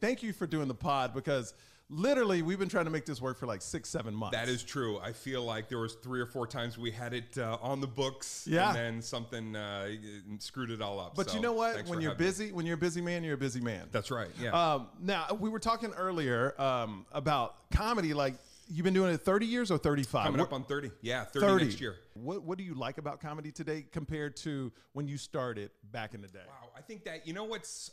thank you for doing the pod, because literally we've been trying to make this work for like 6-7 months. That is true. I feel like there was 3 or 4 times we had it on the books, Yeah. and then something screwed it all up. But so, you know what? thanks When for you're having me. busy, when you're a busy man, you're a busy man. That's right. Yeah. Now, we were talking earlier about comedy. Like, you've been doing it 30 years or 35? Coming up on 30. Yeah, 30 next year. What do you like about comedy today compared to when you started back in the day? Wow. I think that, you know what's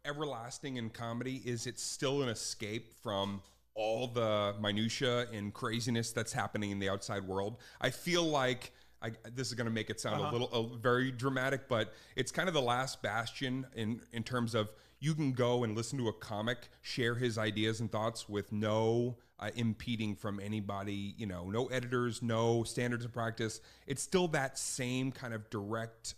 everlasting in comedy is it's still an escape from all the minutia and craziness that's happening in the outside world. I feel like this is going to make it sound very dramatic, but it's kind of the last bastion in terms of you can go and listen to a comic share his ideas and thoughts with no impeding from anybody, no editors, no standards of practice. It's still that same kind of direct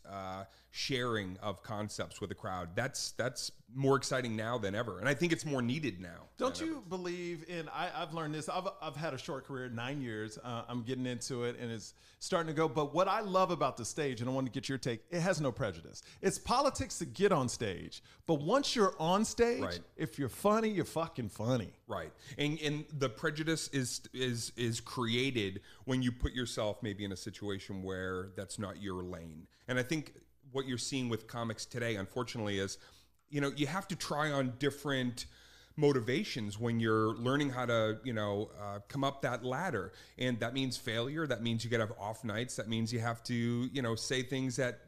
sharing of concepts with the crowd. That's more exciting now than ever, and I think it's more needed now. Don't you believe in? I've learned this. I've had a short career, 9 years. I'm getting into it, and it's starting to go. But what I love about the stage, and I want to get your take, it has no prejudice. It's politics to get on stage, but once you're on stage, right. If you're funny, you're fucking funny. Right, and the prejudice is created when you put yourself maybe in a situation where that's not your lane. And I think what you're seeing with comics today, unfortunately, is you have to try on different motivations when you're learning how to come up that ladder, and that means failure. That means you gotta have off nights. That means you have to say things that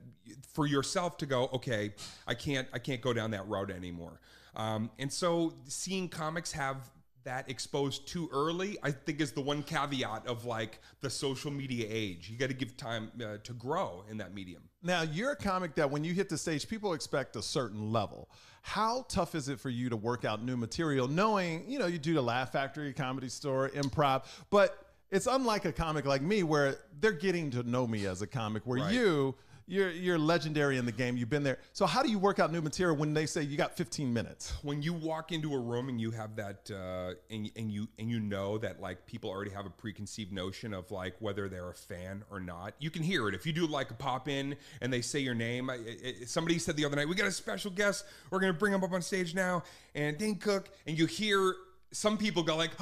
for yourself to go, okay, I can't go down that route anymore. And so seeing comics have that exposed too early, I think, is the one caveat of like the social media age. You got to give time to grow in that medium. Now, you're a comic that when you hit the stage, people expect a certain level. How tough is it for you to work out new material, knowing, you do the Laugh Factory, Comedy Store, Improv, but it's unlike a comic like me where they're getting to know me as a comic, where right. You're legendary in the game. You've been there. So how do you work out new material when they say you got 15 minutes? When you walk into a room and you have that, and you know that like people already have a preconceived notion of like whether they're a fan or not. You can hear it if you do like a pop in and they say your name. Somebody said the other night, we got a special guest. We're gonna bring him up on stage now, and Dane Cook. And you hear some people go like,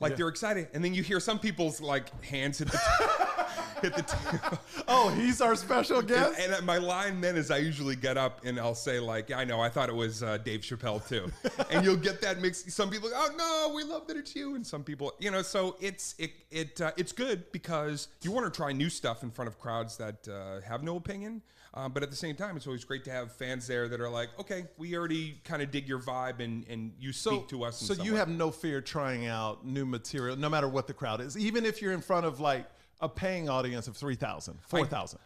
like they're excited, and then you hear some people's like hands hit the. Hit the table. Oh, he's our special guest? And my line then is I usually get up and I'll say like, yeah, I know, I thought it was Dave Chappelle too. And you'll get that mix. Some people go, oh no, we love that it's you. And some people, so it's good because you want to try new stuff in front of crowds that have no opinion. But at the same time, it's always great to have fans there that are like, okay, we already kind of dig your vibe and you speak to us. So you have no fear trying out new material, no matter what the crowd is, even if you're in front of like a paying audience of 3,000, 4,000.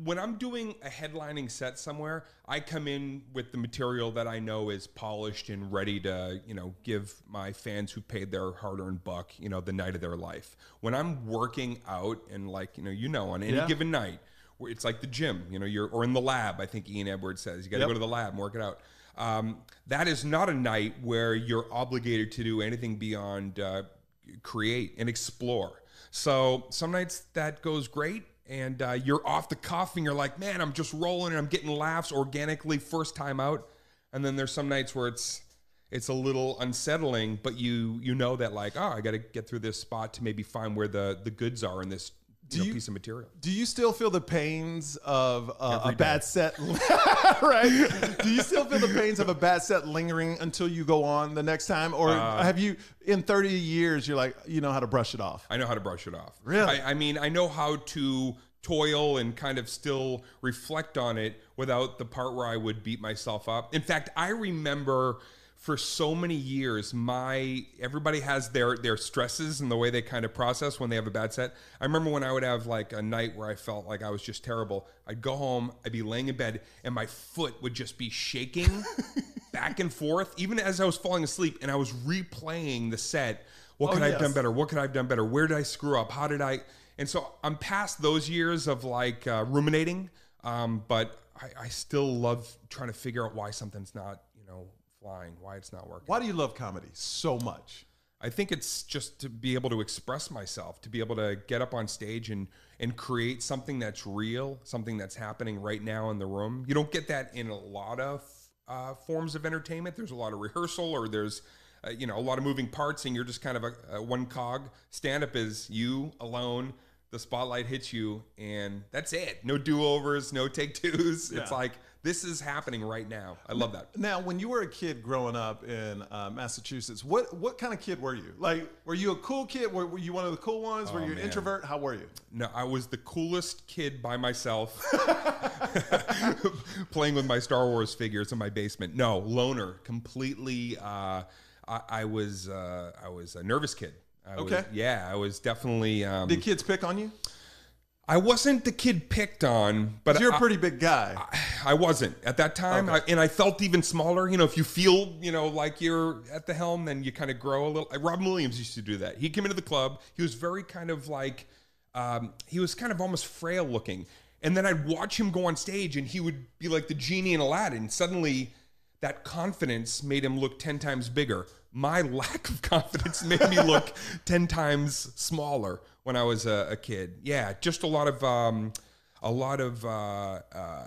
When I'm doing a headlining set somewhere, I come in with the material that I know is polished and ready to, give my fans who paid their hard-earned buck, the night of their life. When I'm working out and like, on any given night, where it's like the gym, or in the lab, I think Ian Edwards says, you got to go to the lab and work it out. That is not a night where you're obligated to do anything beyond create and explore. So some nights that goes great and you're off the cuff and you're like, man, I'm just rolling and I'm getting laughs organically first time out. And then there's some nights where it's a little unsettling, but you know that like, I got to get through this spot to maybe find where the goods are in this piece of material. Do you still feel the pains of a bad set? Right? Do you still feel the pains of a bad set lingering until you go on the next time? Or have you, in 30 years, you're like, you know how to brush it off? I know how to brush it off. Really? I mean, I know how to toil and kind of still reflect on it without the part where I would beat myself up. In fact, I remember for so many years, everybody has their stresses and the way they kind of process when they have a bad set. I remember when I would have like a night where I felt like I was just terrible. I'd go home, I'd be laying in bed, and my foot would just be shaking back and forth, even as I was falling asleep, and I was replaying the set. What could I have done better? What could I have done better? Where did I screw up? How did I? And so I'm past those years of like ruminating, but I still love trying to figure out why something's not, flying, why it's not working. Why do you love comedy so much? I think it's just to be able to express myself, to be able to get up on stage and create something that's real, something that's happening right now in the room. You don't get that in a lot of forms of entertainment. There's a lot of rehearsal, or there's a lot of moving parts, and you're just kind of a one cog. Stand-up is you alone. The spotlight hits you, and that's it. No do-overs, no take-twos. Yeah. It's like, this is happening right now. I love that. Now, when you were a kid growing up in Massachusetts, what kind of kid were you? Like, were you a cool kid? Were you one of the cool ones? Were you an introvert? How were you? No, I was the coolest kid by myself, playing with my Star Wars figures in my basement. No, loner, completely. I was a nervous kid. I was definitely. Did kids pick on you? I wasn't the kid picked on, but you're a pretty big guy. I wasn't at that time, and I felt even smaller. If you feel, like you're at the helm, then you kind of grow a little. Robin Williams used to do that. He'd come into the club. He was very kind of like, he was kind of almost frail looking, and then I'd watch him go on stage, and he would be like the genie in Aladdin. Suddenly, that confidence made him look 10 times bigger. My lack of confidence made me look 10 times smaller when I was a kid. Yeah, just a lot of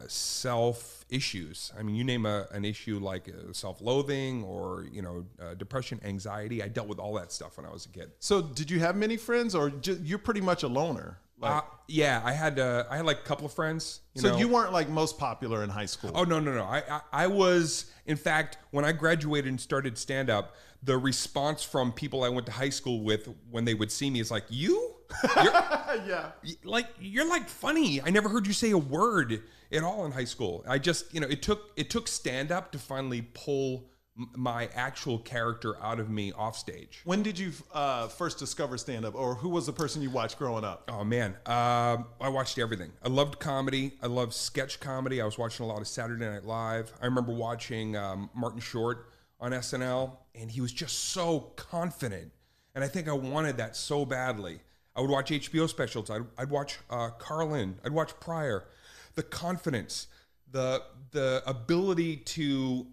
self issues. I mean, you name an issue like self-loathing or depression, anxiety. I dealt with all that stuff when I was a kid. So, did you have many friends, or you're pretty much a loner? Yeah, I had like a couple of friends. So you weren't like most popular in high school? Oh, no. I was, in fact, when I graduated and started stand-up, the response from people I went to high school with when they would see me is like, you? Yeah. You're like funny. I never heard you say a word at all in high school. I just, it took stand-up to finally pull my actual character out of me off stage. When did you first discover stand-up, or who was the person you watched growing up? Oh man, I watched everything. I loved comedy. I loved sketch comedy. I was watching a lot of Saturday Night Live. I remember watching Martin Short on SNL, and he was just so confident. And I think I wanted that so badly. I would watch HBO specials. I'd watch Carlin. I'd watch Pryor. The confidence, the ability to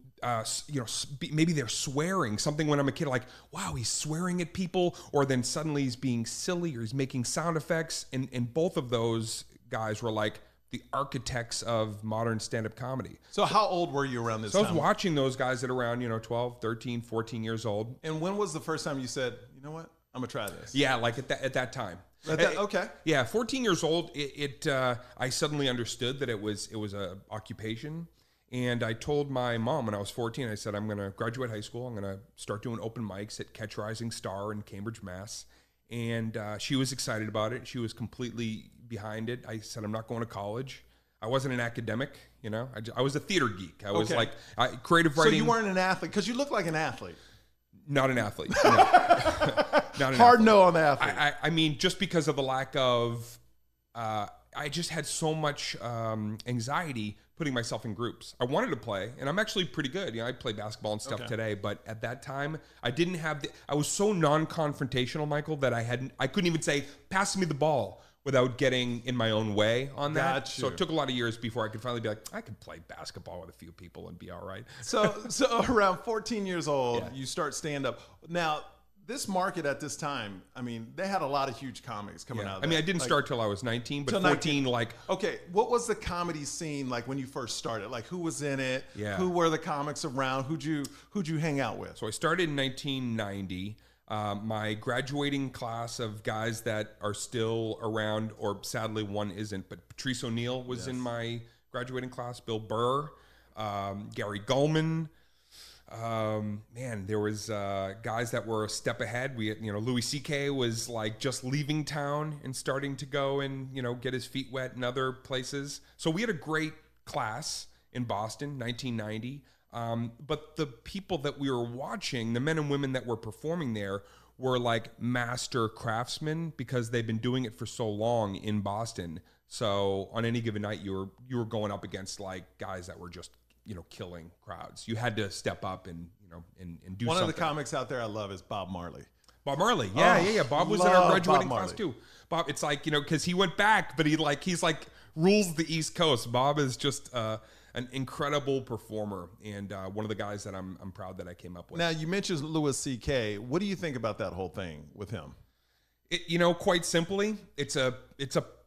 maybe they're swearing something when I'm a kid, like, wow, he's swearing at people, or then suddenly he's being silly, or he's making sound effects. And both of those guys were like the architects of modern stand-up comedy. So how old were you around this time? I was watching those guys at around, 12, 13, 14 years old. And when was the first time you said, you know what, I'm gonna try this? Yeah, like at that time. Okay. Yeah, 14 years old, I suddenly understood that it was a occupation. And I told my mom when I was 14, I said, I'm going to graduate high school. I'm going to start doing open mics at Catch Rising Star in Cambridge, Mass. And she was excited about it. She was completely behind it. I said, I'm not going to college. I wasn't an academic, I was a theater geek. I was like creative writing. So you weren't an athlete, because you look like an athlete. Not an athlete. No. Not an Hard athlete. No on the athlete. I mean, just because of the lack of, I just had so much anxiety putting myself in groups. I wanted to play, and I'm actually pretty good. I play basketball and stuff today, but at that time, I didn't have I was so non-confrontational, Michael, that I couldn't even say, pass me the ball without getting in my own way on that. Gotcha. So it took a lot of years before I could finally be like, I can play basketball with a few people and be all right. So around 14 years old, you start stand-up. Now, this market at this time, I mean, they had a lot of huge comics coming out of that. I mean, I didn't start till I was 19, but 14, 19. Okay, what was the comedy scene like when you first started? Like, who was in it? Yeah. Who were the comics around? Who'd you hang out with? So I started in 1990. My graduating class of guys that are still around, or sadly one isn't, but Patrice O'Neill was in my graduating class, Bill Burr, Gary Gulman. There was guys that were a step ahead. We, Louis C.K. was like just leaving town and starting to go and, get his feet wet in other places. So we had a great class in Boston, 1990. But the people that we were watching, the men and women that were performing there, were like master craftsmen because they've been doing it for so long in Boston. So on any given night, you were going up against like guys that were just killing crowds. You had to step up and do something. One of the comics out there I love is Bob Marley. Bob Marley, yeah. Bob was in our graduating class too. Bob, it's like because he went back, but he's like rules the East Coast. Bob is just an incredible performer and one of the guys that I'm proud that I came up with. Now you mentioned Louis C.K. What do you think about that whole thing with him? Quite simply, it's a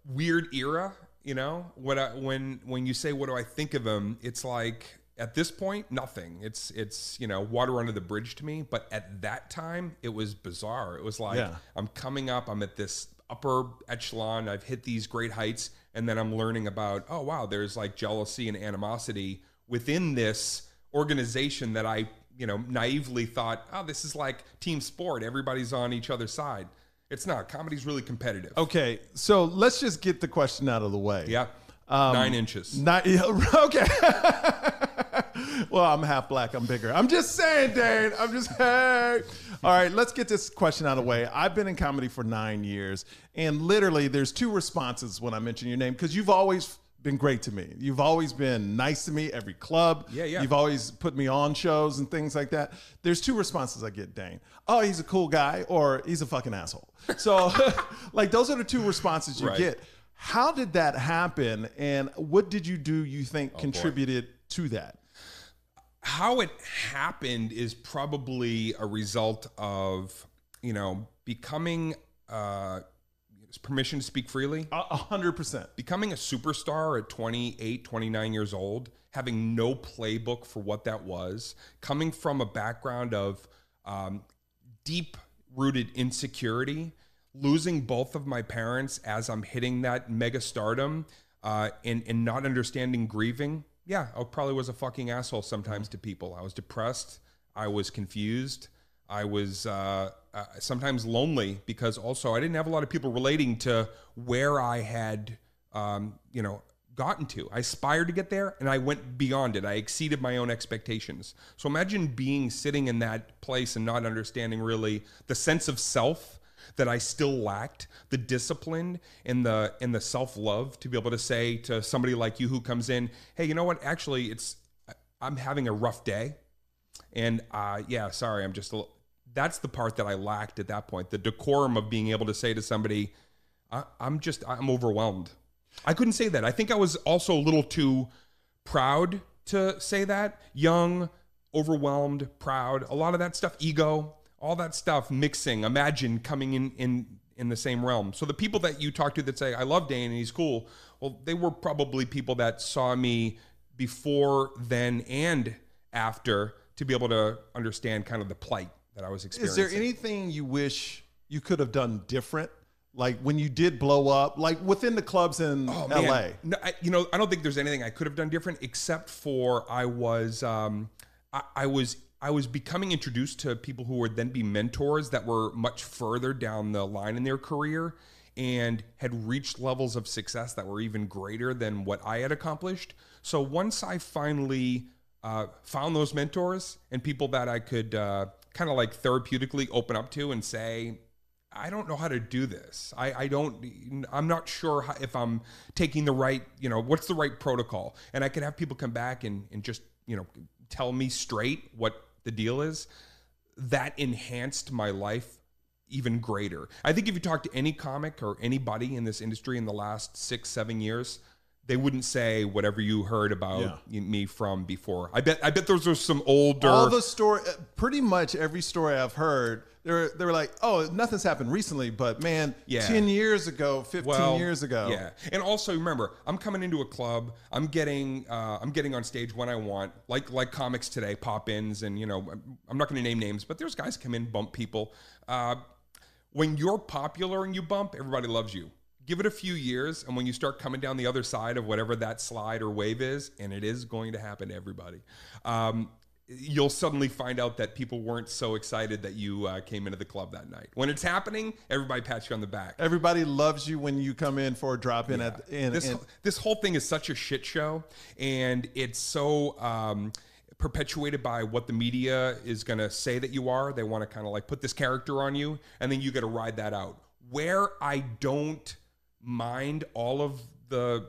weird era. When you say, what do I think of him? It's like At this point, nothing. It's you know, water under the bridge to me. But at that time, it was bizarre. It was like, I'm coming up, I'm at this upper echelon, I've hit these great heights, and then I'm learning about, oh wow, there's like jealousy and animosity within this organization that I, you know, naively thought, oh, this is like team sport. Everybody's on each other's side. It's not. Comedy's really competitive. Okay, so let's just get the question out of the way. Yeah. 9 inches. Okay. Well, I'm half black. I'm bigger. I'm just saying, Dane. I'm just, hey. All right, let's get this question out of the way. I've been in comedy for 9 years, and literally there's 2 responses when I mention your name, because you've always been great to me. You've always been nice to me, every club. Yeah. You've always put me on shows and things like that. There's 2 responses I get, Dane. Oh, he's a cool guy, or he's a fucking asshole. So, like, those are the 2 responses you get. How did that happen, and what did you do you think contributed to that? How it happened is probably a result of, you know, becoming permission to speak freely. 100%. Becoming a superstar at 28, 29 years old, having no playbook for what that was, coming from a background of deep-rooted insecurity, losing both of my parents as I'm hitting that mega stardom, and not understanding grieving. Yeah, I probably was a fucking asshole sometimes to people. I was depressed. I was confused. I was sometimes lonely, because also I didn't have a lot of people relating to where I had, you know, gotten to. I aspired to get there, and I went beyond it. I exceeded my own expectations. So imagine being sitting in that place and not understanding really the sense of self that I still lacked, the discipline and the self-love to be able to say to somebody like you who comes in, hey, you know what? Actually, I'm having a rough day. And yeah, sorry, I'm just a little, that's the part that I lacked at that point. The decorum of being able to say to somebody, I'm overwhelmed. I couldn't say that. I think I was also a little too proud to say that. Young, overwhelmed, proud, a lot of that stuff, ego, all that stuff mixing. Imagine coming in the same realm. So the people that you talk to that say, I love Dane and he's cool, well, they were probably people that saw me before, then, and after to be able to understand kind of the plight that I was experiencing. Is there anything you wish you could have done different? Like when you did blow up, like within the clubs in LA? No, I don't think there's anything I could have done different, except for I was becoming introduced to people who would then be mentors that were much further down the line in their career and had reached levels of success that were even greater than what I had accomplished. So once I finally found those mentors and people that I could kind of like therapeutically open up to and say, I don't know how to do this. I'm not sure if I'm taking the right, what's the right protocol. And I could have people come back and just, tell me straight what the deal is. That enhanced my life even greater. I think if you talk to any comic or anybody in this industry in the last 6-7 years, they wouldn't say whatever you heard about me from before. I bet those are some older. All the story, pretty much every story I've heard, they were like, oh, nothing's happened recently, but man, 10 years ago, 15 years ago. Yeah. And also remember, I'm coming into a club, I'm getting on stage when I want, like comics today, pop-ins, and I'm not going to name names, but there's guys come in, bump people. When you're popular and you bump, everybody loves you. Give it a few years, and when you start coming down the other side of whatever that slide or wave is, and it is going to happen to everybody, you'll suddenly find out that people weren't so excited that you came into the club that night. When it's happening, everybody pats you on the back. Everybody loves you when you come in for a drop-in. This whole thing is such a shit show, and it's so perpetuated by what the media is going to say that you are. They want to kind of like put this character on you, and then you got to ride that out. Where I don't mind all of the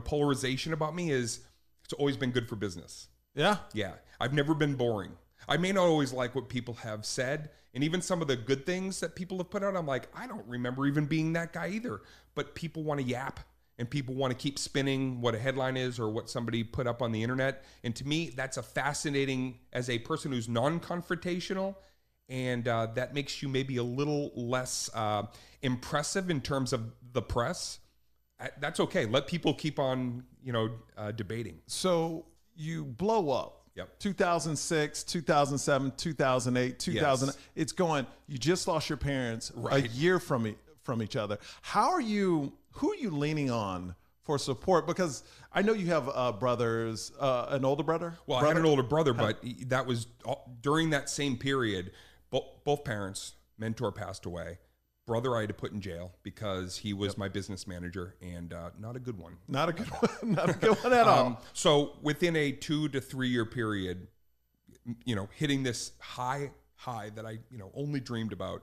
polarization about me is it's always been good for business. Yeah I've never been boring. I may not always like what people have said, and even some of the good things that people have put out, I'm like, I don't remember even being that guy either. But people want to yap, and people want to keep spinning what a headline is or what somebody put up on the internet. And to me, that's a fascinating, as a person who's non-confrontational, and that makes you maybe a little less impressive in terms of the press. That's okay. Let people keep on, debating. So you blow up. Yep. 2006, 2007, 2008, 2000. Yes. It's going, you just lost your parents Right. a year from each other. Who are you leaning on for support? Because I know you have brothers, an older brother. Well, I had an older brother, but that was during that same period. Both parents, mentor passed away. Brother I had to put in jail because he was my business manager, and not a good one. Not a good one. Not a good one at all. So within a 2 to 3 year period, hitting this high that I, only dreamed about,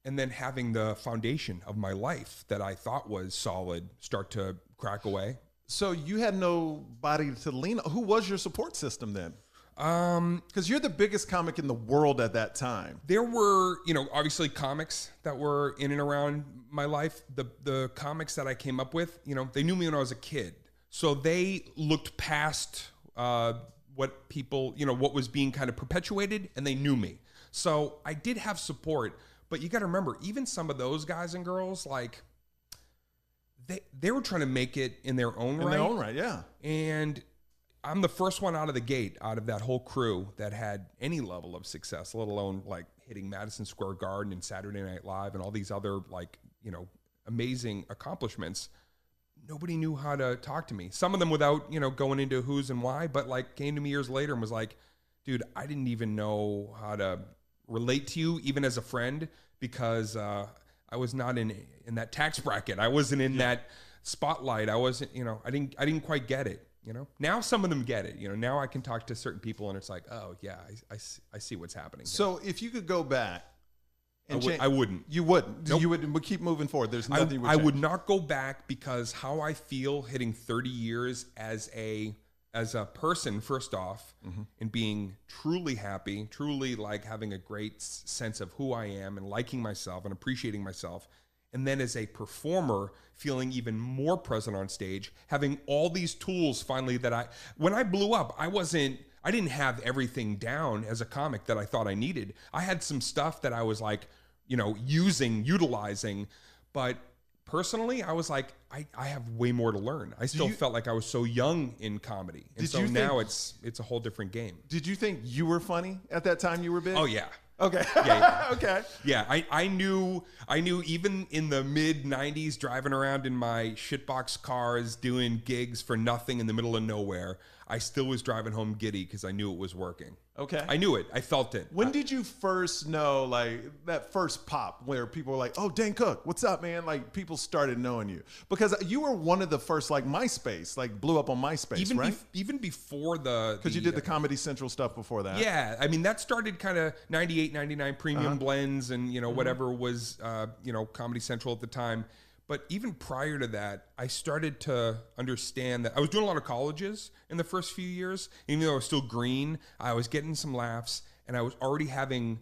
and then having the foundation of my life that I thought was solid start to crack away. So you had nobody to lean on. Who was your support system then? Because you're the biggest comic in the world at that time. There were, obviously comics that were in and around my life. The comics that I came up with, they knew me when I was a kid. So they looked past what people, what was being kind of perpetuated, and they knew me. So I did have support, but you got to remember, even some of those guys and girls, like, they were trying to make it in their own right. In their own right, yeah. And I'm the first one out of the gate, out of that whole crew that had any level of success, let alone like hitting Madison Square Garden and Saturday Night Live and all these other amazing accomplishments. Nobody knew how to talk to me. Some of them without, going into who's and why, but like came to me years later and was like, dude, I didn't even know how to relate to you even as a friend because I was not in that tax bracket. I wasn't in that spotlight. I wasn't, I didn't quite get it. Now some of them get it. Now I can talk to certain people and it's like, oh yeah, I see what's happening. So if you could go back, and I wouldn't. You wouldn't. Nope. You would. But keep moving forward. There's nothing you would I change. would not go back because how I feel hitting 30 years as a person, first off, and being truly happy, truly like having a great sense of who I am and liking myself and appreciating myself. And then as a performer, feeling even more present on stage, having all these tools finally that when I blew up, I didn't have everything down as a comic that I thought I needed. I had some stuff that I was like, utilizing, but personally, I was like, I have way more to learn. I still felt like I was so young in comedy. And so now it's a whole different game. Did you think you were funny at that time you were big? Oh yeah. Okay. Yeah. Okay. Yeah, I knew even in the mid 90s driving around in my shitbox cars doing gigs for nothing in the middle of nowhere, I still was driving home giddy because I knew it was working. Okay. I knew it. I felt it. When did you first know, like, that first pop where people were like, oh, Dane Cook, what's up, man? Like, people started knowing you. Because you were one of the first, like, MySpace, like, blew up on MySpace, right? Even before because you did the Comedy Central stuff before that. Yeah. I mean, that started kind of 98, 99 premium blends and, whatever was, Comedy Central at the time. But even prior to that, I started to understand that I was doing a lot of colleges in the first few years. Even though I was still green, I was getting some laughs, and I was already having,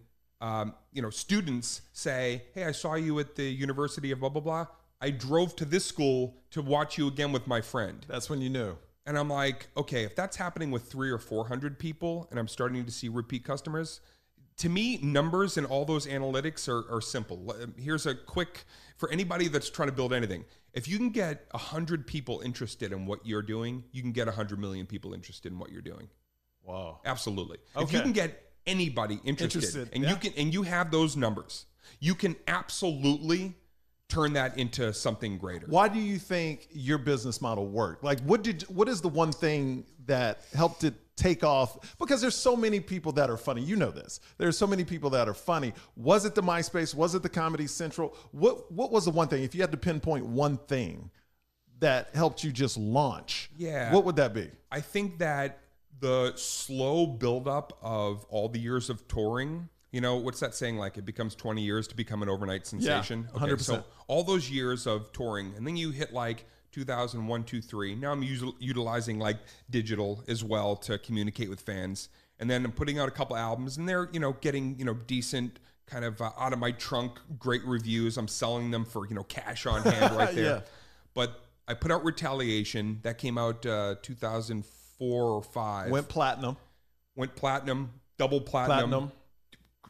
students say, hey, I saw you at the University of blah, blah, blah. I drove to this school to watch you again with my friend. That's when you knew. And I'm like, okay, if that's happening with 300 or 400 people and I'm starting to see repeat customers, to me, numbers and all those analytics are simple. Here's a quick, for anybody that's trying to build anything. If you can get 100 people interested in what you're doing, you can get 100 million people interested in what you're doing. Wow. Absolutely. Okay. If you can get anybody interested and you have those numbers, you can absolutely turn that into something greater. Why do you think your business model worked? Like, what is the one thing that helped it take off? Because there's so many people that are funny. You know this. There's so many people that are funny. Was it the MySpace? Was it the Comedy Central? What was the one thing, if you had to pinpoint one thing that helped you just launch? Yeah. What would that be? I think that the slow buildup of all the years of touring, what's that saying? Like, it becomes 20 years to become an overnight sensation. Yeah, 100%. Okay, so all those years of touring, and then you hit like 2001, 2, 3. Now I'm utilizing like digital as well to communicate with fans. And then I'm putting out a couple albums, and they're, getting, decent kind of out of my trunk, great reviews. I'm selling them for, cash on hand right there. Yeah. But I put out Retaliation. That came out 2004 or 5. Went platinum. Double platinum.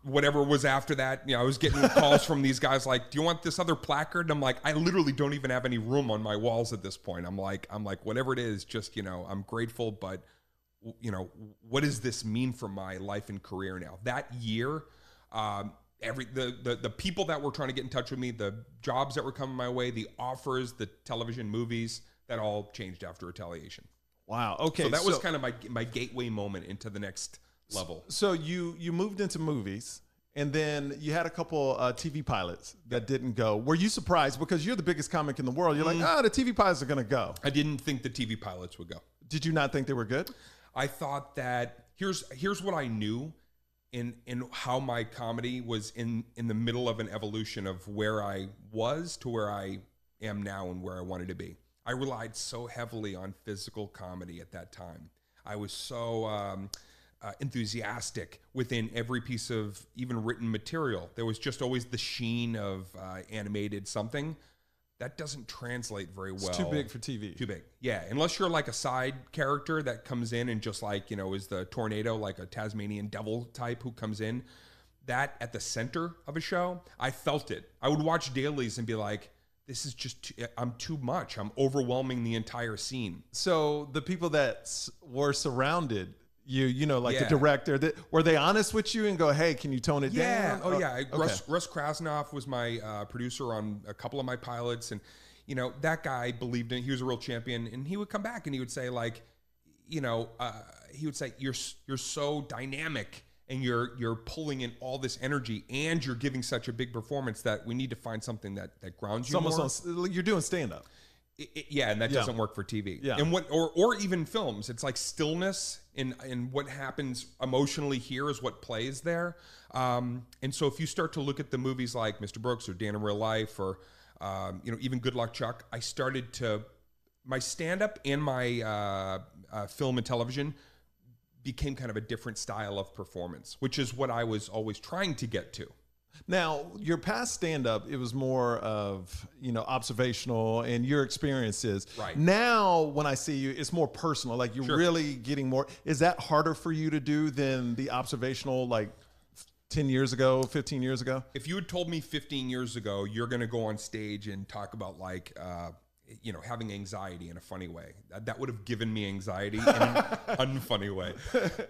Whatever was after that, I was getting calls from these guys like, do you want this other placard? And I'm like, I literally don't even have any room on my walls at this point. I'm like, whatever it is, just, I'm grateful, but you know, what does this mean for my life and career now? That year, the people that were trying to get in touch with me, the jobs that were coming my way, the offers, the television, movies, that all changed after Retaliation. Wow. Okay. So that was kind of my gateway moment into the next level. So you moved into movies, and then you had a couple TV pilots that didn't go. Were you surprised? Because you're the biggest comic in the world. You're like, the TV pilots are going to go. I didn't think the TV pilots would go. Did you not think they were good? I thought that here's what I knew in how my comedy was in the middle of an evolution of where I was to where I am now and where I wanted to be. I relied so heavily on physical comedy at that time. I was so enthusiastic within every piece of even written material. There was just always the sheen of animated something. That doesn't translate very well. It's too big for TV. Too big. Yeah, unless you're like a side character that comes in and just like, you know, is the tornado, like a Tasmanian devil type who comes in. That at the center of a show, I felt it. I would watch dailies and be like, this is just, I'm too much. I'm overwhelming the entire scene. So the people that were surrounded you know, like the director, were they honest with you and go, hey, can you tone it down? Oh, yeah. Okay. Russ Krasnoff was my producer on a couple of my pilots. And, you know, that guy believed in it. He was a real champion. And he would come back and he would say, like, you know, he would say, you're so dynamic and you're pulling in all this energy and you're giving such a big performance that we need to find something that grounds you more. You're doing stand-up. Yeah, and that doesn't work for TV. Yeah. And or even films. It's like stillness and what happens emotionally here is what plays there. And so if you start to look at the movies like Mr. Brooks or Dan in Real Life or you know, even Good Luck Chuck, I started to my stand-up and my film and television became kind of a different style of performance, which is what I was always trying to get to. Now, your past stand-up, it was more of, you know, observational and your experiences. Right. Now, when I see you, it's more personal. Like you're really getting more. Is that harder for you to do than the observational, like 10 years ago, 15 years ago? If you had told me 15 years ago, you're going to go on stage and talk about like, you know, having anxiety in a funny way, that would have given me anxiety in an unfunny way.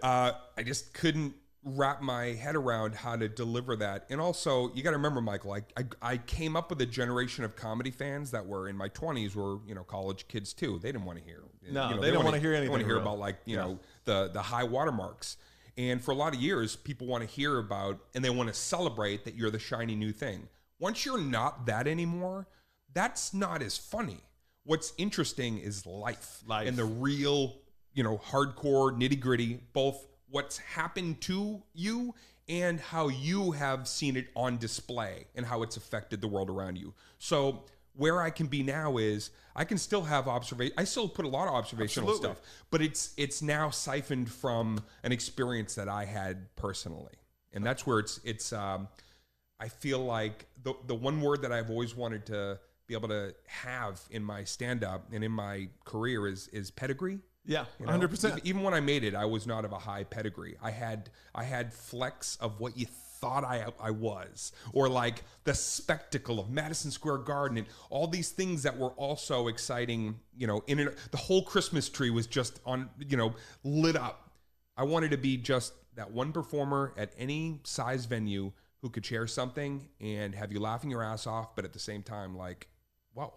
I just couldn't wrap my head around how to deliver that. And also, you got to remember, Michael, I came up with a generation of comedy fans that were in my 20s, were, you know, college kids too. They didn't want to hear. No, you know, they don't want to hear anything. They want to hear about like, you know, the high watermarks. And for a lot of years, people want to hear about, and they want to celebrate that you're the shiny new thing. Once you're not that anymore, that's not as funny. What's interesting is life. And the real, you know, hardcore nitty gritty, both what's happened to you and how you have seen it on display and how it's affected the world around you. So where I can be now is I can still have observation. I still put a lot of observational stuff, but it's now siphoned from an experience that I had personally. And that's where it's I feel like the one word that I've always wanted to be able to have in my stand-up and in my career is pedigree. Yeah, you know? 100%. Even when I made it, I was not of a high pedigree. I had flecks of what you thought I was, or like the spectacle of Madison Square Garden and all these things that were also exciting. You know, the whole Christmas tree was just on, you know, lit up. I wanted to be just that one performer at any size venue who could share something and have you laughing your ass off, but at the same time, like, wow,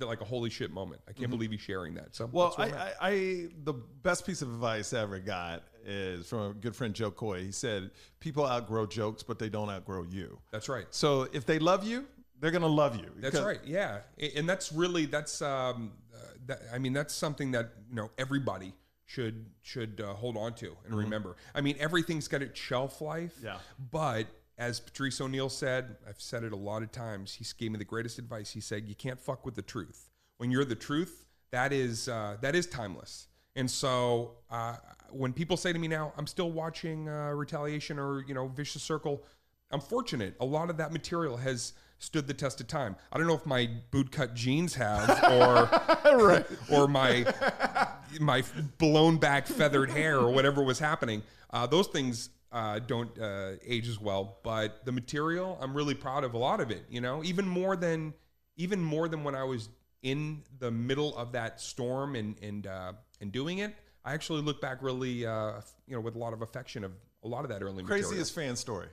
like a holy shit moment. I can't believe he's sharing that. So, well, the best piece of advice I ever got is from a good friend, Joe Coy. He said, people outgrow jokes, but they don't outgrow you. That's right. So if they love you, they're going to love you. That's right. Yeah. And that's really, I mean, that's something that, you know, everybody should hold on to and remember. I mean, everything's got its shelf life. Yeah. But as Patrice O'Neill said, I've said it a lot of times, he gave me the greatest advice. He said, you can't fuck with the truth. When you're the truth, that is timeless. And so when people say to me now, I'm still watching Retaliation or, you know, Vicious Circle, I'm fortunate. A lot of that material has stood the test of time. I don't know if my bootcut jeans have or or my blown back feathered hair or whatever was happening. Those things don't age as well, but the material, I'm really proud of a lot of it, you know, even more than when I was in the middle of that storm and doing it. I actually look back really, with a lot of affection of a lot of that early Craziest material. fan story.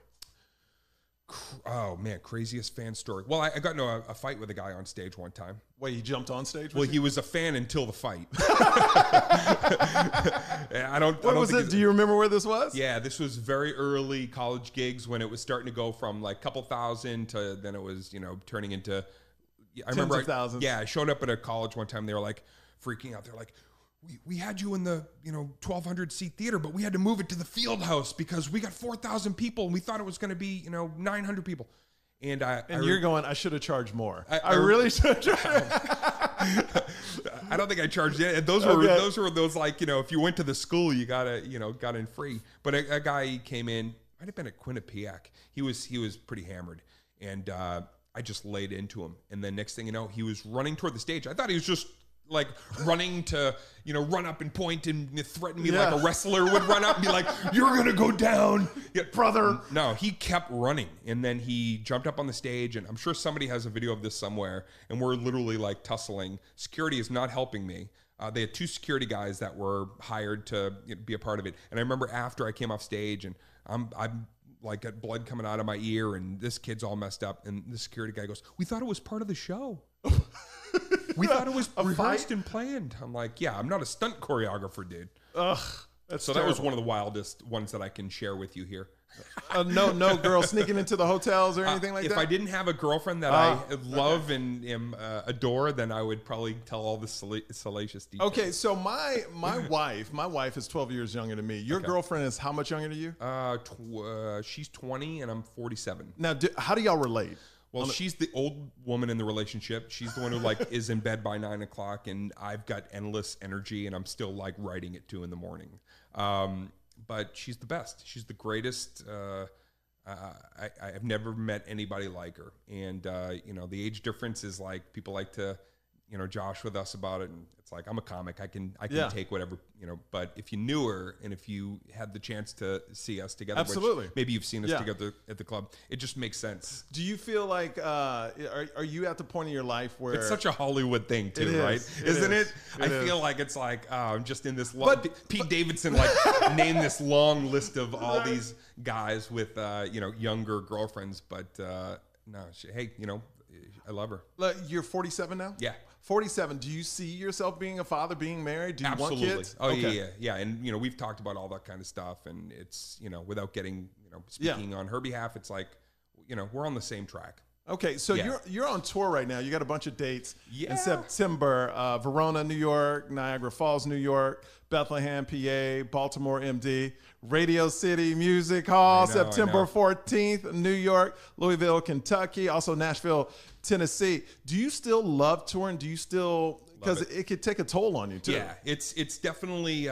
Oh man, craziest fan story. Well, I got into a fight with a guy on stage one time. Wait, he jumped on stage? Well, he was a fan until the fight. Do you remember where this was? Yeah, this was very early college gigs when it was starting to go from like a couple thousand to then it was, turning into. I remember thousands. Yeah, I showed up at a college one time. They were like freaking out. They're like, we had you in the 1,200 seat theater, but we had to move it to the field house because we got 4,000 people and we thought it was going to be 900 people. And you're going, I should have charged more. I really should have. I don't think I charged it. Those were those like, if you went to the school, you got in free. But a guy came in, might have been at Quinnipiac. He was pretty hammered. And I just laid into him. And then next thing you know, he was running toward the stage. I thought he was just like running to, run up and point and threaten me like a wrestler would run up and be like, you're going to go down, brother. No, he kept running. And then he jumped up on the stage, and I'm sure somebody has a video of this somewhere, and we're literally like tussling. Security is not helping me. They had 2 security guys that were hired to be a part of it. And I remember after I came off stage, and I'm like got blood coming out of my ear, and this kid's all messed up. And the security guy goes, we thought it was part of the show. We thought it was rehearsed and planned. I'm like, yeah, I'm not a stunt choreographer, dude. Ugh, that's so terrible. That was one of the wildest ones that I can share with you here. No girl sneaking into the hotels or anything like that? If I didn't have a girlfriend that I love and adore, then I would probably tell all the salacious details. Okay, so my wife is 12 years younger than me. Your girlfriend is how much younger than you? She's 20 and I'm 47. Now, how do y'all relate? Well, she's the old woman in the relationship. She's the one who like is in bed by 9 o'clock, and I've got endless energy, and I'm still like writing at 2 a.m. But she's the best. She's the greatest. I've never met anybody like her. And the age difference is like people like to, josh with us about it, and it's like I'm a comic. I can take whatever, But if you knew her and if you had the chance to see us together, absolutely, which maybe you've seen us together at the club, it just makes sense. Do you feel like are you at the point in your life where it's such a Hollywood thing too, right? Isn't it? I feel like it's like I'm just in this long. Pete Davidson like named this long list of all these guys with younger girlfriends, but no, I love her. You're 47 now? Yeah. 47. Do you see yourself being a father, being married? Do you Absolutely. want kids? Oh, okay. Yeah. And, we've talked about all that kind of stuff, and it's, without getting, speaking on her behalf, it's like, we're on the same track. Okay, so you're on tour right now. You got a bunch of dates in September. Verona, New York, Niagara Falls, New York, Bethlehem, PA, Baltimore, MD, Radio City Music Hall, September 14th, New York, Louisville, Kentucky, also Nashville, Tennessee. Do you still love touring? Do you still, because it could take a toll on you too. Yeah, it's definitely,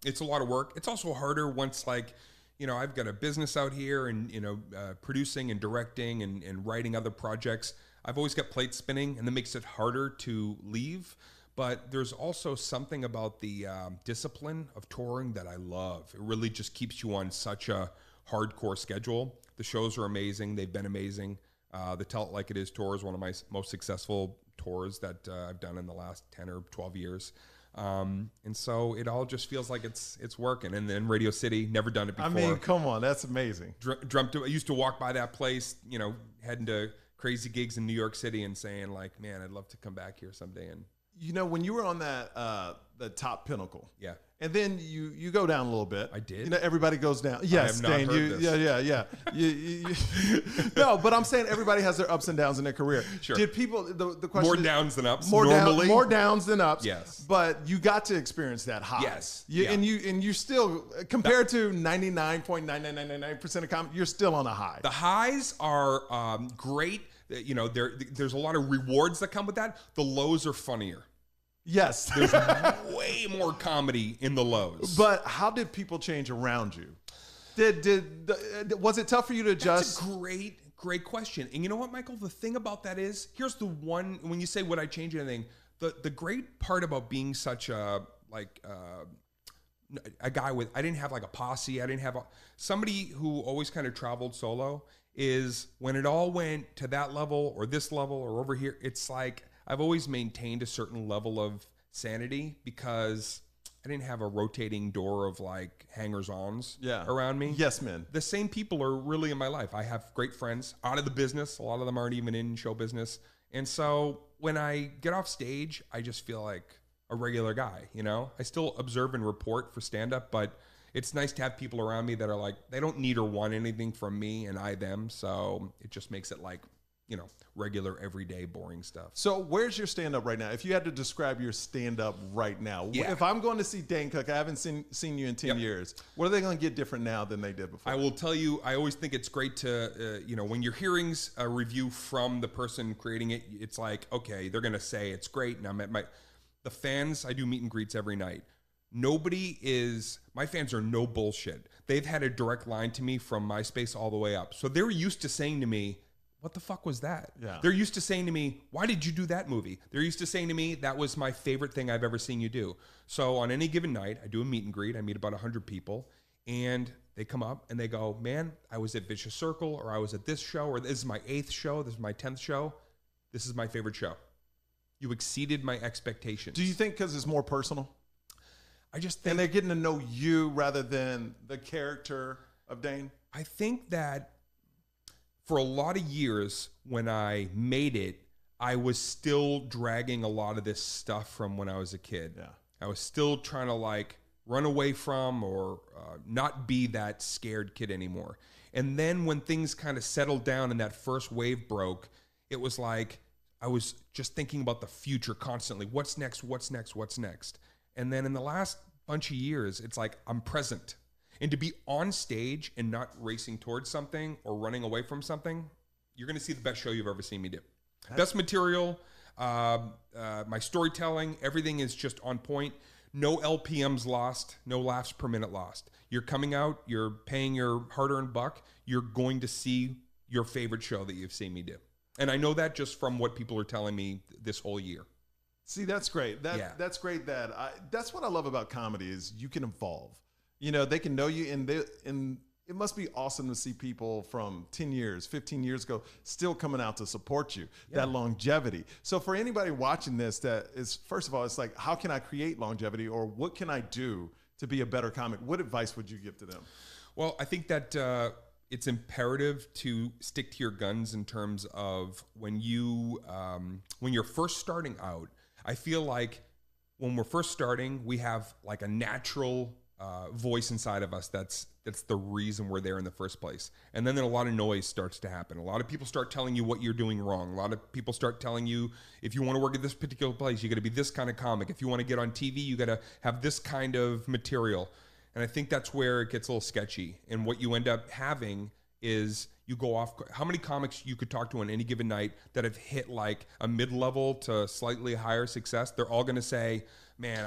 it's a lot of work. It's also harder once like, I've got a business out here and, producing and directing and writing other projects. I've always got plates spinning, and that makes it harder to leave. But there's also something about the discipline of touring that I love. It really just keeps you on such a hardcore schedule. The shows are amazing. They've been amazing. The Tell It Like It Is tour is one of my most successful tours that I've done in the last 10 or 12 years. And so it all just feels like it's working. And then Radio City, never done it before. I mean, come on, that's amazing. I used to walk by that place, heading to crazy gigs in New York City and saying like, man, I'd love to come back here someday. And when you were on that the top pinnacle, yeah, and then you go down a little bit. I did. Everybody goes down. Yes, I have not heard this. Yeah. No, but I'm saying everybody has their ups and downs in their career. Sure. Did people the question more is, downs than ups? More normally, downs than ups. Yes. But you got to experience that high. Yes. And you still compared to 99.9999% of comedy, you're still on a high. The highs are great. There's a lot of rewards that come with that. The lows are funnier. Yes. There's way more comedy in the lows. But how did people change around you? Was it tough for you to adjust? That's a great question. And you know what, Michael? The thing about that is, here's the one, when you say would I change anything, the great part about being such a guy with, I didn't have like a posse, I didn't have somebody who always kind of traveled solo, is when it all went to that level or this level or over here, it's like, I've always maintained a certain level of sanity because didn't have a rotating door of like hangers-ons around me. Yes, men. The same people are really in my life. I have great friends out of the business. A lot of them aren't even in show business. And so when I get off stage, I just feel like a regular guy, you know? I still observe and report for stand-up, but it's nice to have people around me that are like, they don't need or want anything from me and I them. So it just makes it like, you know, regular, everyday, boring stuff. So where's your stand-up right now? If you had to describe your stand-up right now, if I'm going to see Dane Cook, I haven't seen you in 10 years. What are they going to get different now than they did before? I will tell you, I always think it's great to, you know, when you're hearing a review from the person creating it, it's like, okay, they're going to say it's great. And I'm at the fans, I do meet and greets every night. My fans are no bullshit. They've had a direct line to me from MySpace all the way up. So they're used to saying to me, what the fuck was that? Yeah. They're used to saying to me, why did you do that movie? They're used to saying to me, that was my favorite thing I've ever seen you do. So on any given night, I do a meet and greet. I meet about 100 people and they come up and they go, man, I was at Vicious Circle, or I was at this show, or this is my 8th show. This is my 10th show. This is my favorite show. You exceeded my expectations. Do you think because it's more personal? I just think... And they're getting to know you rather than the character of Dane? I think that for a lot of years when I made it, I was still dragging a lot of this stuff from when I was a kid. Yeah. I was still trying to like run away from or not be that scared kid anymore. And then when things kind of settled down and that first wave broke, it was like I was just thinking about the future constantly. What's next? What's next? What's next? And then in the last bunch of years, it's like I'm present. And to be on stage and not racing towards something or running away from something, you're going to see the best show you've ever seen me do. Best material, my storytelling, everything is just on point. No LPMs lost, no laughs per minute lost. You're coming out, you're paying your hard-earned buck, you're going to see your favorite show that you've seen me do. And I know that just from what people are telling me this whole year. See, that's great. That's great. That's what I love about comedy is you can evolve. You know, they can know you, and it must be awesome to see people from 10 years, 15 years ago still coming out to support you, that longevity. So for anybody watching this that is, first of all, it's like, how can I create longevity, or what can I do to be a better comic? What advice would you give to them? Well, I think that it's imperative to stick to your guns in terms of when you're first starting out. I feel like when we're first starting, we have like a natural voice inside of us that's the reason we're there in the first place. And then a lot of noise starts to happen. A lot of people start telling you what you're doing wrong. A lot of people start telling you, if you want to work at this particular place, you got to be this kind of comic. If you want to get on TV, you got to have this kind of material. And I think that's where it gets a little sketchy. And what you end up having is you go off. How many comics you could talk to on any given night that have hit like a mid-level to slightly higher success? They're all going to say, man,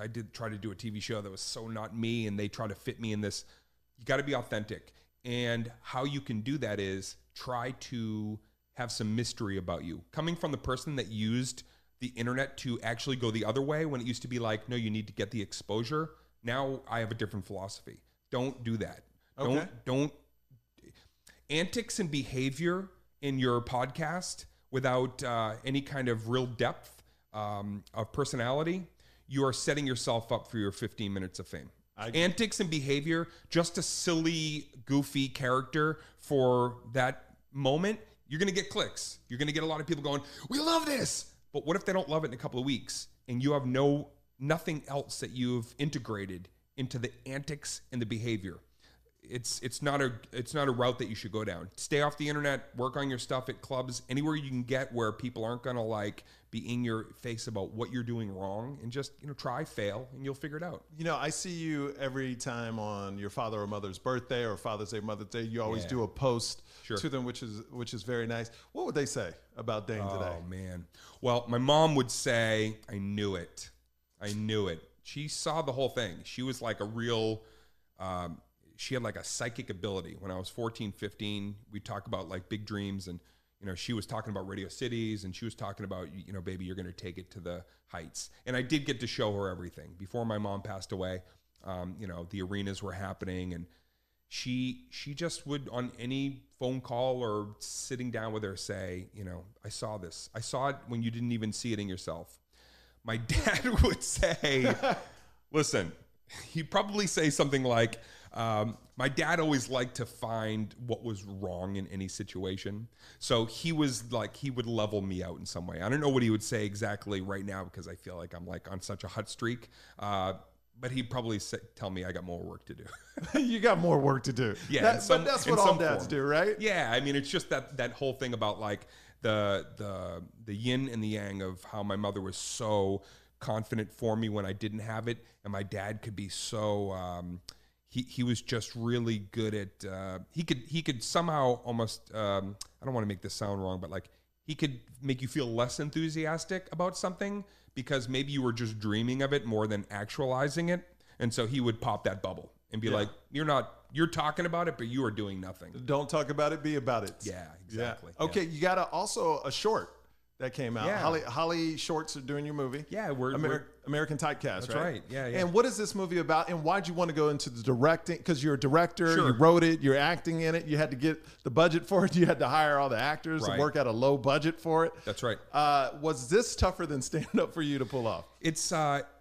I did try to do a TV show that was so not me, and they try to fit me in this. You got to be authentic. And how you can do that is try to have some mystery about you. Coming from the person that used the internet to actually go the other way, when it used to be like, no, you need to get the exposure. Now I have a different philosophy. Don't do that. Okay. Don't antics and behavior in your podcast without any kind of real depth of personality, you are setting yourself up for your 15 minutes of fame. Antics and behavior, just a silly, goofy character for that moment, you're going to get clicks. You're going to get a lot of people going, we love this. But what if they don't love it in a couple of weeks and you have nothing else that you've integrated into the antics and the behavior? It's not a route that you should go down. Stay off the internet, work on your stuff at clubs, anywhere you can get where people aren't going to like be in your face about what you're doing wrong, and just, try, fail, and you'll figure it out. I see you every time on your father or mother's birthday or Father's Day, Mother's Day. You always do a post to them, which is very nice. What would they say about Dane today? Oh man. Well, my mom would say, I knew it. I knew it. She saw the whole thing. She was like a real, she had like a psychic ability. When I was 14, 15, we'd talk about like big dreams, and she was talking about Radio Cities, and she was talking about, baby, you're going to take it to the heights. And I did get to show her everything. Before my mom passed away, the arenas were happening, and she just would, on any phone call or sitting down with her, say, I saw this. I saw it when you didn't even see it in yourself. My dad would say, Listen, he'd probably say something like, my dad always liked to find what was wrong in any situation. So he was like, he would level me out in some way. I don't know what he would say exactly right now because I feel like I'm like on such a hot streak. But he'd probably tell me I got more work to do. You got more work to do. Yeah. But that's what all dads do, right? Yeah. I mean, it's just that whole thing about like the yin and the yang of how my mother was so confident for me when I didn't have it. And my dad could be so, he was just really good at, he could somehow almost, I don't want to make this sound wrong, but like he could make you feel less enthusiastic about something because maybe you were just dreaming of it more than actualizing it. And so he would pop that bubble and be like, you're talking about it, but you are doing nothing. Don't talk about it, be about it. Yeah, exactly. Yeah. Okay, you got also a short that came out. Yeah. Holly Schwartz are doing your movie. Yeah, American Typecast, that's right. Yeah. And what is this movie about? And why'd you want to go into the directing? Because you're a director, Sure. you wrote it, you're acting in it. You had to get the budget for it. You had to hire all the actors Right. to work at a low budget for it. That's right. Was this tougher than stand-up for you to pull off? It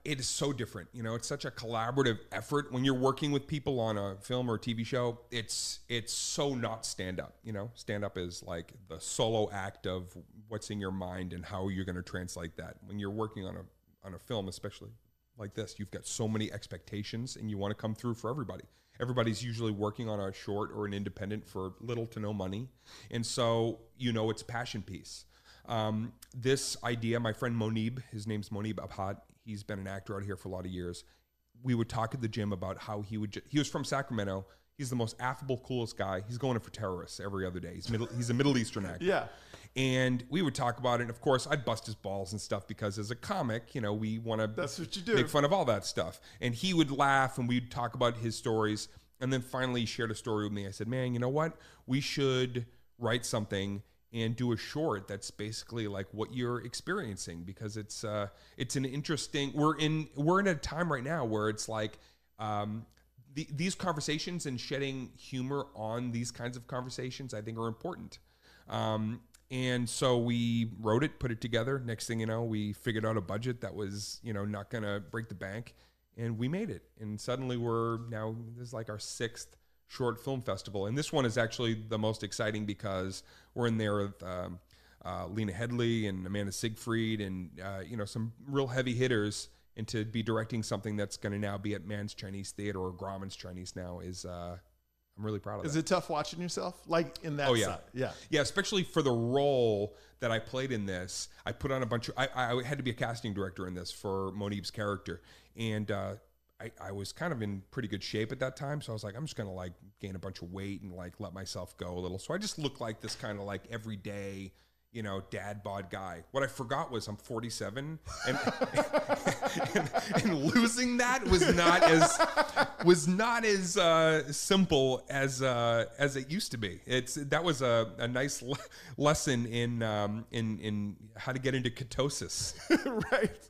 is so different. You know, it's such a collaborative effort when you're working with people on a film or a TV show. It's so not stand-up. You know, stand-up is like the solo act of what's in your mind and how you're going to translate that. When you're working on a film, especially like this, you've got so many expectations and you want to come through for everybody. Everybody's usually working on a short or an independent for little to no money. And so, you know, it's a passion piece. This idea, my friend Monib, his name's Monib Abhad. He's been an actor out here for a lot of years. We would talk at the gym about how he was from Sacramento. He's the most affable, coolest guy. He's going in for terrorists every other day. He's a Middle Eastern actor. Yeah. And we would talk about it. And of course, I'd bust his balls and stuff because as a comic, you know, we want to That's what you do. make fun of all that stuff. And he would laugh and we'd talk about his stories. And then finally he shared a story with me. I said, man, you know what? We should write something and do a short that's basically like what you're experiencing because it's an interesting, we're in a time right now where it's like, these conversations and shedding humor on these kinds of conversations, I think are important. And so we wrote it, put it together. Next thing you know, we figured out a budget that was, you know, not going to break the bank and we made it. And suddenly this is like our 6th short film festival. And this one is actually the most exciting because we're in there with Lena Headley and Amanda Siegfried and, you know, some real heavy hitters. And to be directing something that's going to now be at Mann's Chinese Theater or Grauman's Chinese now is, I'm really proud of that. Is it tough watching yourself? Like in that side? Yeah. Yeah, especially for the role that I played in this. I put on a bunch of, I had to be a casting director in this for Monib's character. And I was kind of in pretty good shape at that time. So I was like, I'm just going to like gain a bunch of weight and like let myself go a little. So I just looked like this kind of like everyday, you know, dad bod guy. What I forgot was I'm 47 and losing that was not as simple as it used to be. That was a nice lesson in how to get into ketosis. Right.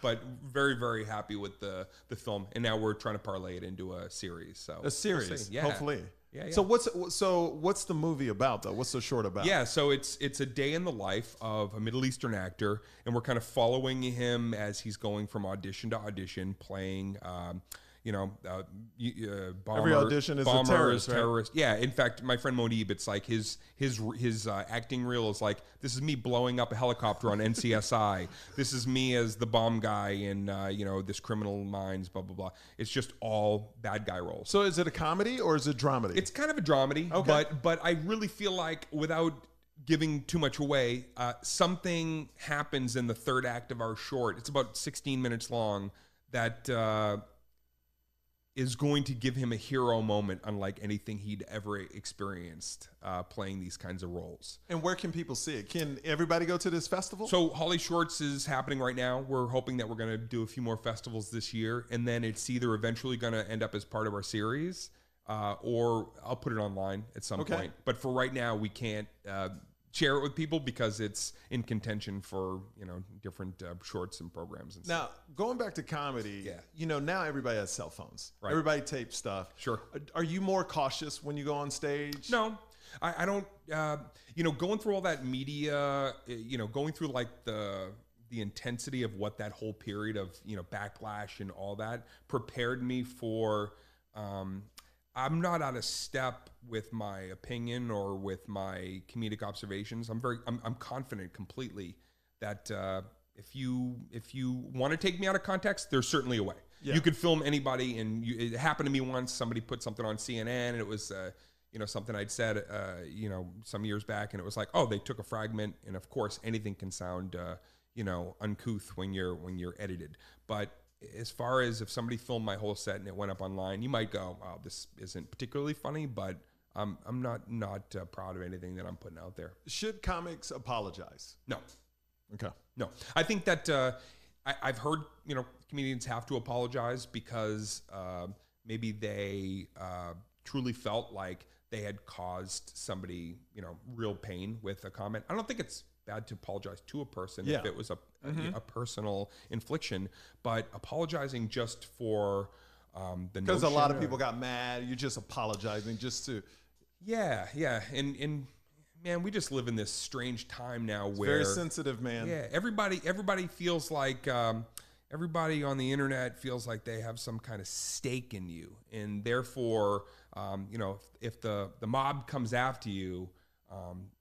But very, very happy with the film. And now we're trying to parlay it into a series. So a series, we'll see. Yeah. hopefully. Yeah. So what's the movie about though? What's the short about? Yeah, so it's a day in the life of a Middle Eastern actor, and we're kind of following him as he's going from audition to audition, playing, bomber, every audition is a terrorist, right? Yeah, in fact, my friend Monib, it's like his acting reel is like, this is me blowing up a helicopter on NCSI. This is me as the bomb guy in this Criminal Minds, blah blah blah. It's just all bad guy roles. So is it a comedy or is it dramedy? It's kind of a dramedy, okay. but I really feel like without giving too much away, something happens in the third act of our short. It's about 16 minutes long that is going to give him a hero moment unlike anything he'd ever experienced playing these kinds of roles. And where can people see it? Can everybody go to this festival? So Holly Schwartz is happening right now. We're hoping that we're going to do a few more festivals this year, and then it's either eventually going to end up as part of our series or I'll put it online at some point. But for right now, we can't share it with people because it's in contention for different shorts and programs and stuff. Now, going back to comedy, now everybody has cell phones. Right. Everybody tapes stuff. Sure. Are you more cautious when you go on stage? No, I don't. Going through all that media, going through like the the intensity of what that whole period of, you know, backlash and all that prepared me for, I'm not out of step with my opinion or with my comedic observations. I'm confident completely that if you want to take me out of context, there's certainly a way. Yeah. You could film anybody, and it happened to me once. Somebody put something on CNN, and it was you know, something I'd said you know, some years back, and it was like, oh, they took a fragment, and of course anything can sound you know, uncouth when you're edited. But as far as if somebody filmed my whole set and it went up online, you might go, "Wow, this isn't particularly funny," but I'm not proud of anything that I'm putting out there. Should comics apologize? No. Okay. No. I think that I've heard, you know, comedians have to apologize because maybe they truly felt like they had caused somebody, you know, real pain with a comment. I don't think it's bad to apologize to a person if it was a personal infliction, but apologizing just for because a lot of people got mad. You're just apologizing just to and man, we just live in this strange time now where very sensitive, man. Yeah, everybody feels like everybody on the internet feels like they have some kind of stake in you, and therefore you know, if the mob comes after you,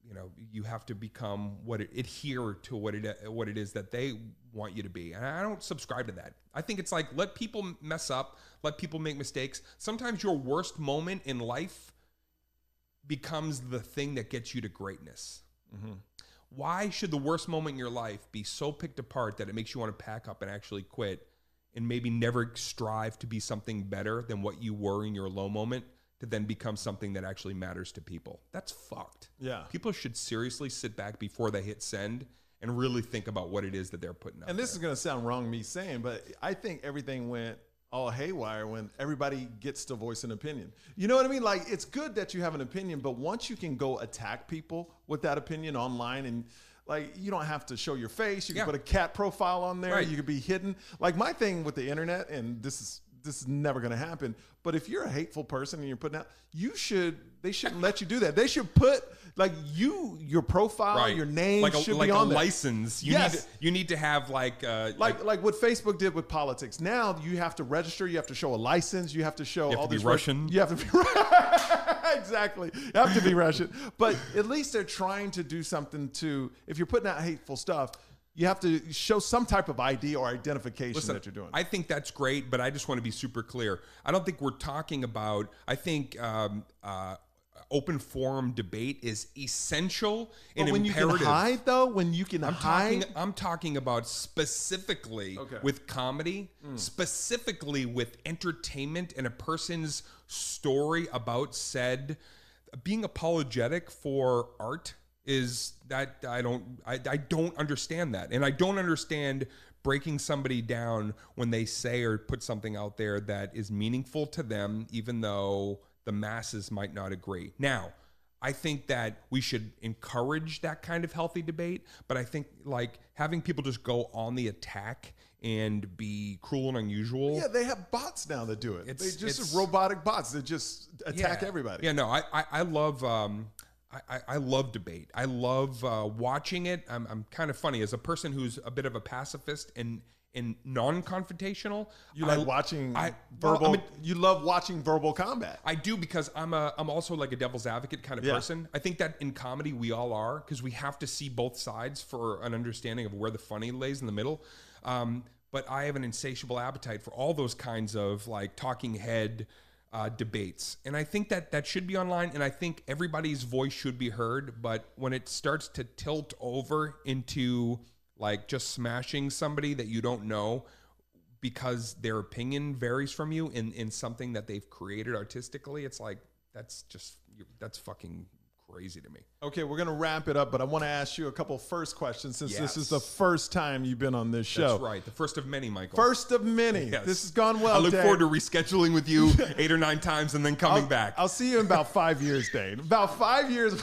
you know, you have to become adhere to what it is that they want you to be. And I don't subscribe to that. I think it's like, let people mess up, let people make mistakes. Sometimes your worst moment in life becomes the thing that gets you to greatness. Mm-hmm. Why should the worst moment in your life be so picked apart that it makes you want to pack up and actually quit and maybe never strive to be something better than what you were in your low moment, to then become something that actually matters to people? That's fucked. Yeah. People should seriously sit back before they hit send and really think about what it is that they're putting out. And this is going to sound wrong me saying, but I think everything went all haywire when everybody gets to voice an opinion. You know what I mean? Like, it's good that you have an opinion, but once you can go attack people with that opinion online, and like, you don't have to show your face. You can put a cat profile on there. Right. You could be hidden. Like, my thing with the internet, and this is never going to happen, but if you're a hateful person and you're putting out, they shouldn't let you do that. They should put like your profile, your name should be on there. License. You need to have like what Facebook did with politics. Now you have to register, you have to show a license, you have to show all these Russian. You have to be exactly. You have to be Russian. But at least they're trying to do something to, if you're putting out hateful stuff, you have to show some type of ID or identification that you're doing. I think that's great, but I just want to be super clear. I don't think we're talking about, I think open forum debate is essential and when imperative. You can hide, though, when you can hide. I'm talking about specifically with comedy, specifically with entertainment and a person's story about said, being apologetic for art. Is that I don't understand that. And I don't understand breaking somebody down when they say or put something out there that is meaningful to them, even though the masses might not agree. Now, I think that we should encourage that kind of healthy debate, but I think like having people just go on the attack and be cruel and unusual. Yeah, they have bots now that do it. They just robotic bots that just attack everybody. Yeah, no, I love I love debate. I love watching it. I'm kind of funny as a person who's a bit of a pacifist and non-confrontational. You like watching verbal. You love watching verbal combat. I do, because I'm also like a devil's advocate kind of person. I think that in comedy we all are, because we have to see both sides for an understanding of where the funny lays in the middle. But I have an insatiable appetite for all those kinds of like talking head debates. And I think that should be online, and I think everybody's voice should be heard. But when it starts to tilt over into like just smashing somebody that you don't know because their opinion varies from you in something that they've created artistically, it's like, that's fucking crazy to me. Okay, we're going to wrap it up, but I want to ask you a couple first questions since this is the first time you've been on this show. That's right. The first of many, Michael. First of many. Yes. This has gone well, I look Dane. forward to rescheduling with you 8 or 9 times and then coming back. I'll see you in about 5 years, Dane. About 5 years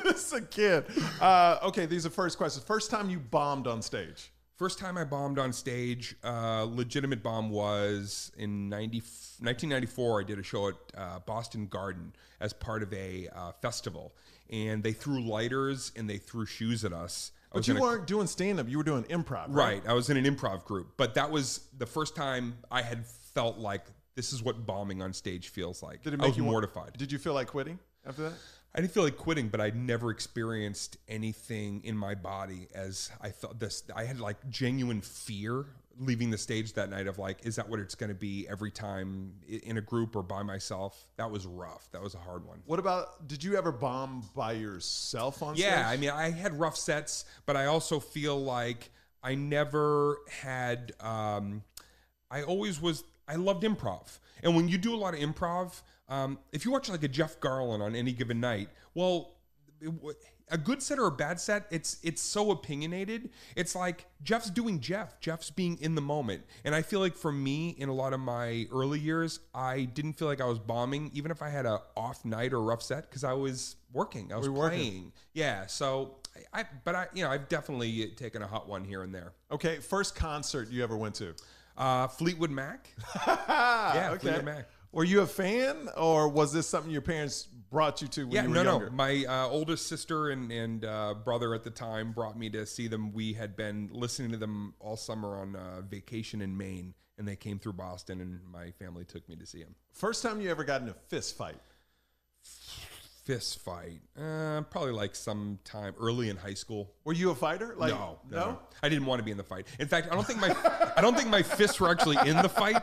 as a kid. Okay, these are first questions. First time you bombed on stage. First time I bombed on stage, legitimate bomb, was in 1994. I did a show at Boston Garden as part of a festival, and they threw lighters and they threw shoes at us. But you weren't doing stand-up. You were doing improv, right? Right. I was in an improv group. But that was the first time I had felt like this is what bombing on stage feels like. Did it make you mortified? Did you feel like quitting after that? I didn't feel like quitting, but I'd never experienced anything in my body as I felt this. I had like genuine fear leaving the stage that night of like, is that what it's going to be every time in a group or by myself? That was rough. That was a hard one. What about, did you ever bomb by yourself on stage? Yeah, I mean, I had rough sets, but I also feel like I never had, I loved improv. And when you do a lot of improv, if you watch like a Jeff Garlin on any given night, well, a good set or a bad set, it's so opinionated. It's like Jeff's doing Jeff. Jeff's being in the moment. And I feel like for me, in a lot of my early years, I didn't feel like I was bombing, even if I had a off night or a rough set, because I was working. I was playing. Yeah. So I've definitely taken a hot one here and there. Okay. First concert you ever went to? Fleetwood Mac. Yeah. Okay. Fleetwood Mac. Were you a fan, or was this something your parents brought you to when you were younger? No. My oldest sister and brother at the time brought me to see them. We had been listening to them all summer on vacation in Maine, and they came through Boston, and my family took me to see them. First time you ever got in a fist fight? Fist fight? Probably like sometime early in high school. Were you a fighter? Like, no. I didn't want to be in the fight. In fact, I don't think my fists were actually in the fight.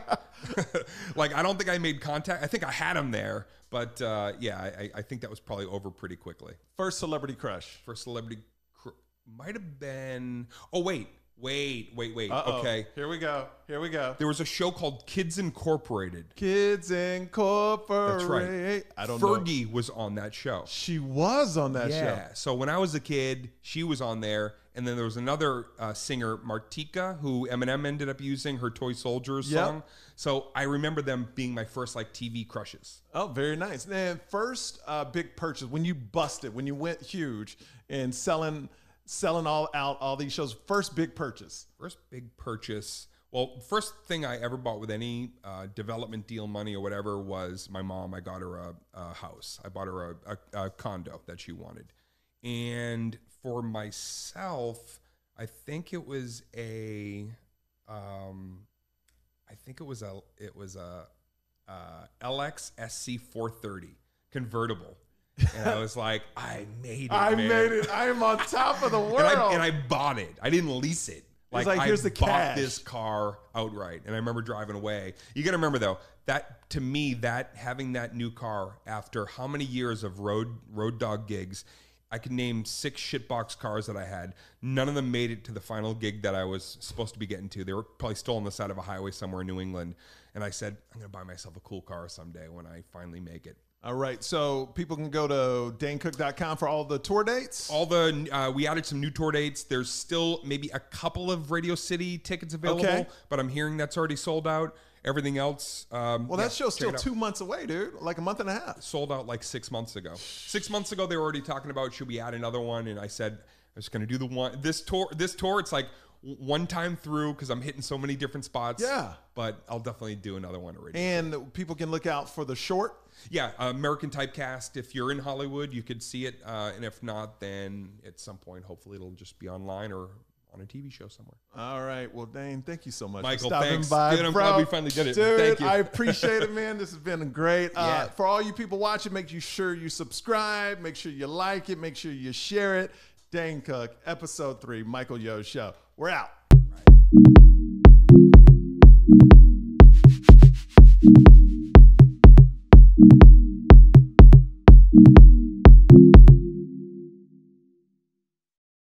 Like, I don't think I made contact. I think I had them there, but I think that was probably over pretty quickly. First celebrity crush? First celebrity might have been. Oh wait. Uh-oh. Okay. Here we go. There was a show called Kids Incorporated. Kids Incorporated. That's right. I don't know. Fergie was on that show. She was on that show. Yeah. So when I was a kid, she was on there. And then there was another singer, Martika, who Eminem ended up using her Toy Soldiers song. So I remember them being my first like TV crushes. Oh, very nice. And first big purchase, when you busted, when you went huge and selling all these shows, first big purchase. Well, first thing I ever bought with any development deal money or whatever was my mom. I got her a house. I bought her a condo that she wanted. And for myself, I think it was a LX SC 430 convertible. And I was like, I made it. I am on top of the world. And I bought it. I didn't lease it. Like here's the cash. I bought this car outright. And I remember driving away. You got to remember, though, that to me, that having that new car after how many years of road dog gigs, I could name 6 shitbox cars that I had. None of them made it to the final gig that I was supposed to be getting to. They were probably still on the side of a highway somewhere in New England. And I said, I'm going to buy myself a cool car someday when I finally make it. All right. So people can go to danecook.com for all the tour dates? We added some new tour dates. There's still maybe a couple of Radio City tickets available, but I'm hearing that's already sold out. Everything else. That show's still 2 months away, dude. Like a month and a half. Sold out like 6 months ago. 6 months ago, they were already talking about, should we add another one? And I said, I was going to do this tour, it's like one time through because I'm hitting so many different spots. Yeah. But I'll definitely do another one already. And people can look out for the short. Yeah. American Typecast. If you're in Hollywood, you could see it. And if not, then at some point, hopefully it'll just be online or on a TV show somewhere. All right. Well, Dane, thank you so much Michael, for stopping thanks. by. Dude, I'm glad we finally did it. Dude, thank you. I appreciate it, man. This has been great. Yeah. For all you people watching, make sure you subscribe. Make sure you like it. Make sure you share it. Dane Cook, episode 3, Michael Yo Show. We're out. Right.